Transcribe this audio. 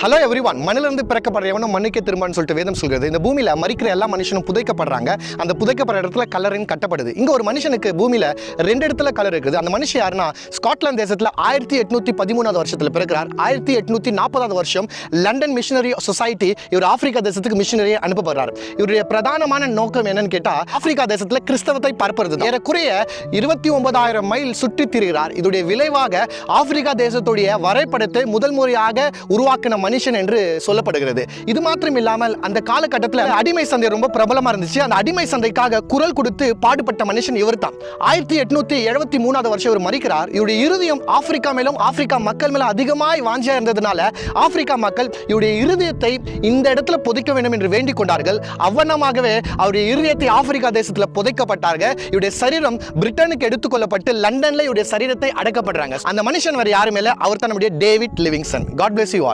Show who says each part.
Speaker 1: Hello everyone, மண்ணிலிருந்து பிறக்கப்படுற எவனும் மண்ணுக்கே திரும்பான்னு சொல்லிட்டு வேதம் சொல்கிறது. இந்த பூமியில் மறிக்கிற எல்லா மனுஷனும் புதைக்கப்படுறாங்க. அந்த புதைக்கப்படுற இடத்துல கல்லறைன்னு கட்டப்படுது. இங்கே ஒரு மனுஷனுக்கு பூமியில் 2 இடத்துல கல்லறை இருக்குது. அந்த மனுஷன் யாருன்னா, ஸ்காட்லாந்து தேசத்தில் 1813 வருஷத்தில் பிறக்கிறார். 1840 வருஷம் லண்டன் மிஷனரி சொசைட்டி இவர் ஆப்பிரிக்கா தேசத்துக்கு மிஷனரியை அனுப்பப்படுறார். இவருடைய பிரதானமான நோக்கம் என்னன்னு கேட்டால், ஆப்பிரிக்கா தேசத்தில் கிறிஸ்தவத்தை பரப்புறது. ஏறக்குறைய 29,000 மைல் சுற்றி திரிகிறார். இதோடைய விளைவாக ஆப்பிரிக்கா தேசத்துடைய வரைபடத்தை முதல் முறையாக உருவாக்கின மனுஷன் என்று சொல்லப்படுகிறது. இது மாத்திரம் இல்லாமல் அந்த காலகட்டத்தில் அடிமை சந்தை ரொம்ப பிரபலமா இருந்துச்சு. அந்த அடிமை சந்தைக்காக குரல் கொடுத்து பாடுபட்ட மனுஷன் இவர் தான். 1873 வருஷம் இவர் மரிக்கிறார். இவருடைய இருதயம் ஆப்பிரிக்கா மேலும் ஆப்பிரிக்கா மக்கள் மேலும் அதிகமாய் வாஞ்சியா இருந்ததுனால ஆப்பிரிக்கா மக்கள் இவருடைய இருதயத்தை இந்த இடத்துல புதைக்க வேண்டும் என்று வேண்டிக் கொண்டார்கள். அவ்வண்ணமாகவே அவருடைய இருதயத்தை ஆப்பிரிக்கா தேசத்தில் புதைக்கப்பட்டார்கள். இவருடைய சரீரம் பிரிட்டனுக்கு எடுத்துக்கொள்ளப்பட்டு லண்டன்ல இவருடைய சரீரத்தை அடக்கப்படுறாங்க. அந்த மனுஷன் வேற யாரும் இல்ல, அவர் தான் நம்முடைய David Livingston. God bless you all.